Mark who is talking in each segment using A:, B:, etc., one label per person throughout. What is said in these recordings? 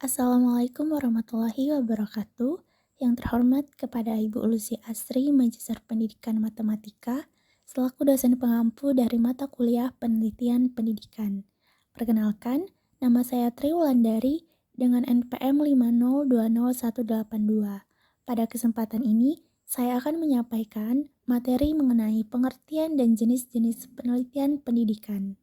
A: Assalamualaikum warahmatullahi wabarakatuh. Yang terhormat kepada Ibu Lucy Asri, Magister Pendidikan Matematika, selaku dosen pengampu dari mata kuliah Penelitian Pendidikan. Perkenalkan, nama saya Tri Wulandari dengan NPM 5020182. Pada kesempatan ini, saya akan menyampaikan materi mengenai pengertian dan jenis-jenis penelitian pendidikan.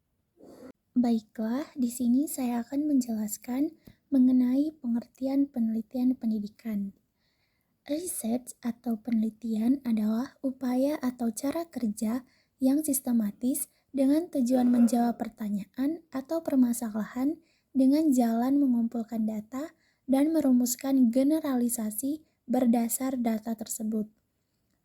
A: Baiklah, di sini saya akan menjelaskan mengenai pengertian penelitian pendidikan. Research atau penelitian adalah upaya atau cara kerja yang sistematis dengan tujuan menjawab pertanyaan atau permasalahan dengan jalan mengumpulkan data dan merumuskan generalisasi berdasar data tersebut.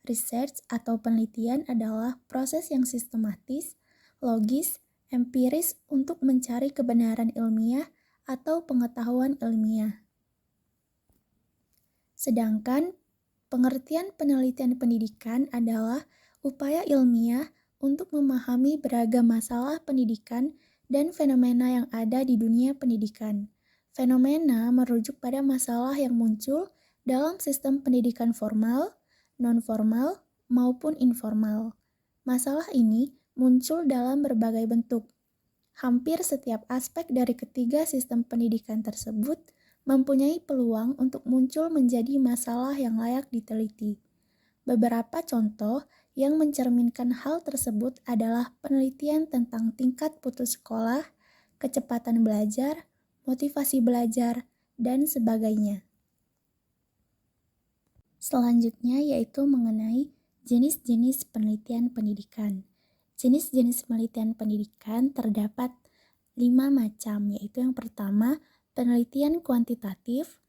A: Research atau penelitian adalah proses yang sistematis, logis, empiris untuk mencari kebenaran ilmiah atau pengetahuan ilmiah. Sedangkan pengertian penelitian pendidikan adalah upaya ilmiah untuk memahami beragam masalah pendidikan dan fenomena yang ada di dunia pendidikan. Fenomena merujuk pada masalah yang muncul dalam sistem pendidikan formal, non-formal, maupun informal. Masalah ini muncul dalam berbagai bentuk. Hampir setiap aspek dari ketiga sistem pendidikan tersebut mempunyai peluang untuk muncul menjadi masalah yang layak diteliti. Beberapa contoh yang mencerminkan hal tersebut adalah penelitian tentang tingkat putus sekolah, kecepatan belajar, motivasi belajar, dan sebagainya. Selanjutnya yaitu mengenai jenis-jenis penelitian pendidikan. Jenis-jenis penelitian pendidikan terdapat 5 macam, yaitu yang pertama, penelitian kuantitatif,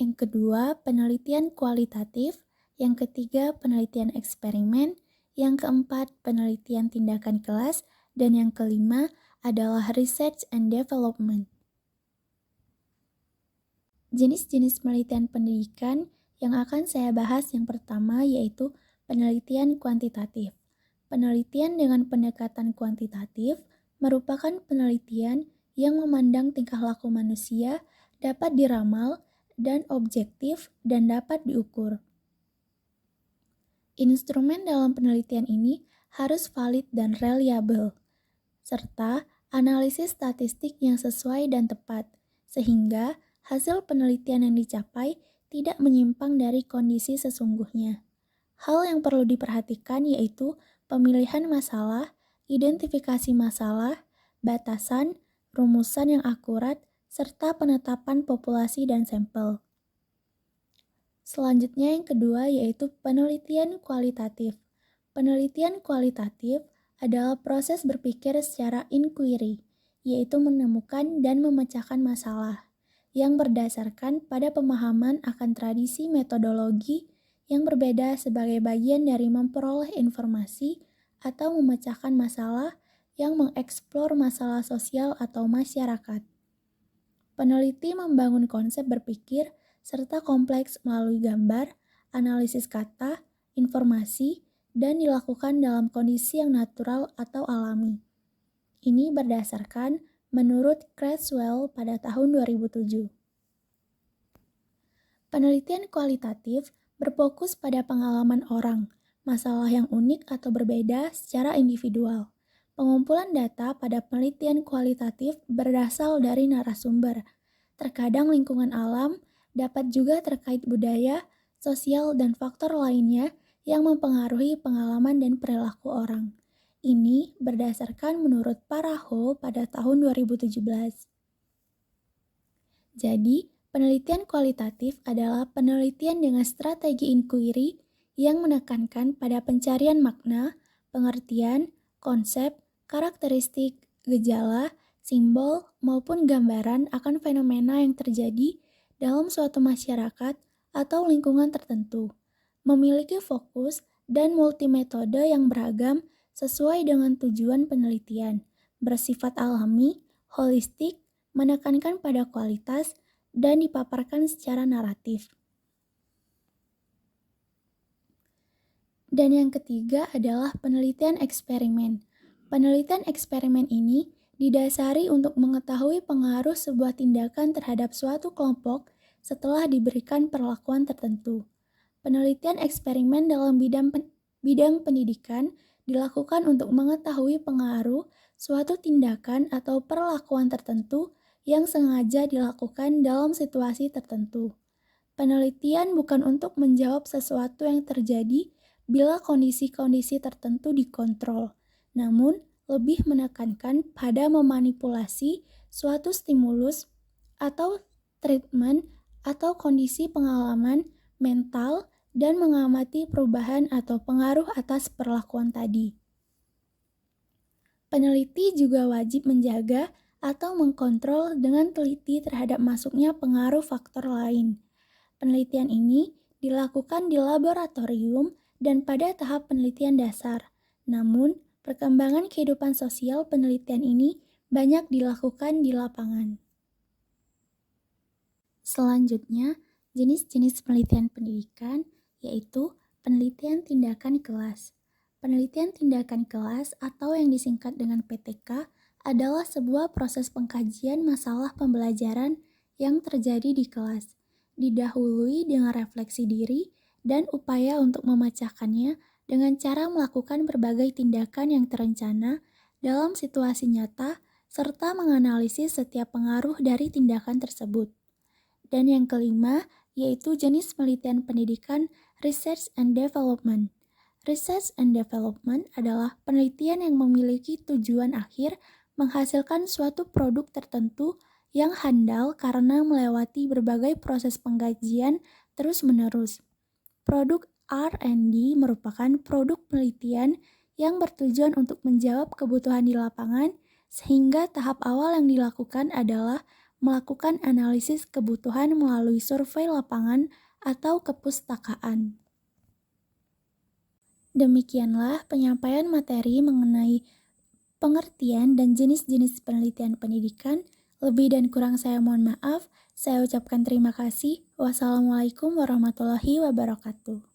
A: yang kedua, penelitian kualitatif, yang ketiga, penelitian eksperimen, yang keempat, penelitian tindakan kelas, dan yang kelima adalah research and development. Jenis-jenis penelitian pendidikan yang akan saya bahas yang pertama yaitu penelitian kuantitatif. Penelitian dengan pendekatan kuantitatif merupakan penelitian yang memandang tingkah laku manusia dapat diramal dan objektif dan dapat diukur. Instrumen dalam penelitian ini harus valid dan reliable, serta analisis statistik yang sesuai dan tepat, sehingga hasil penelitian yang dicapai tidak menyimpang dari kondisi sesungguhnya. Hal yang perlu diperhatikan yaitu pemilihan masalah, identifikasi masalah, batasan, rumusan yang akurat, serta penetapan populasi dan sampel. Selanjutnya yang kedua yaitu penelitian kualitatif. Penelitian kualitatif adalah proses berpikir secara inquiry, yaitu menemukan dan memecahkan masalah, yang berdasarkan pada pemahaman akan tradisi metodologi yang berbeda sebagai bagian dari memperoleh informasi atau memecahkan masalah yang mengeksplor masalah sosial atau masyarakat. Peneliti membangun konsep berpikir serta kompleks melalui gambar, analisis kata, informasi, dan dilakukan dalam kondisi yang natural atau alami. Ini berdasarkan menurut Creswell pada tahun 2007. Penelitian kualitatif berfokus pada pengalaman orang, masalah yang unik atau berbeda secara individual. Pengumpulan data pada penelitian kualitatif berasal dari narasumber. Terkadang lingkungan alam dapat juga terkait budaya, sosial, dan faktor lainnya yang mempengaruhi pengalaman dan perilaku orang. Ini berdasarkan menurut Paraho pada tahun 2017. Jadi, penelitian kualitatif adalah penelitian dengan strategi inquiry yang menekankan pada pencarian makna, pengertian, konsep, karakteristik, gejala, simbol, maupun gambaran akan fenomena yang terjadi dalam suatu masyarakat atau lingkungan tertentu. Memiliki fokus dan multimetode yang beragam sesuai dengan tujuan penelitian, bersifat alami, holistik, menekankan pada kualitas, dan dipaparkan secara naratif. Dan yang ketiga adalah penelitian eksperimen. Penelitian eksperimen ini didasari untuk mengetahui pengaruh sebuah tindakan terhadap suatu kelompok setelah diberikan perlakuan tertentu. Penelitian eksperimen dalam bidang pendidikan dilakukan untuk mengetahui pengaruh suatu tindakan atau perlakuan tertentu yang sengaja dilakukan dalam situasi tertentu. Penelitian bukan untuk menjawab sesuatu yang terjadi bila kondisi-kondisi tertentu dikontrol, namun lebih menekankan pada memanipulasi suatu stimulus atau treatment atau kondisi pengalaman mental dan mengamati perubahan atau pengaruh atas perlakuan tadi. Peneliti juga wajib menjaga atau mengkontrol dengan teliti terhadap masuknya pengaruh faktor lain. Penelitian ini dilakukan di laboratorium dan pada tahap penelitian dasar. Namun, perkembangan kehidupan sosial penelitian ini banyak dilakukan di lapangan. Selanjutnya, jenis-jenis penelitian pendidikan yaitu penelitian tindakan kelas. Penelitian tindakan kelas atau yang disingkat dengan PTK adalah sebuah proses pengkajian masalah pembelajaran yang terjadi di kelas, didahului dengan refleksi diri dan upaya untuk memecahkannya dengan cara melakukan berbagai tindakan yang terencana dalam situasi nyata serta menganalisis setiap pengaruh dari tindakan tersebut. Dan yang kelima, yaitu jenis penelitian pendidikan Research and Development. Research and Development adalah penelitian yang memiliki tujuan akhir menghasilkan suatu produk tertentu yang handal karena melewati berbagai proses pengkajian terus-menerus. Produk R&D merupakan produk penelitian yang bertujuan untuk menjawab kebutuhan di lapangan, sehingga tahap awal yang dilakukan adalah melakukan analisis kebutuhan melalui survei lapangan atau kepustakaan. Demikianlah penyampaian materi mengenai pengertian dan jenis-jenis penelitian pendidikan. Lebih dan kurang saya mohon maaf. Saya ucapkan terima kasih. Wassalamualaikum warahmatullahi wabarakatuh.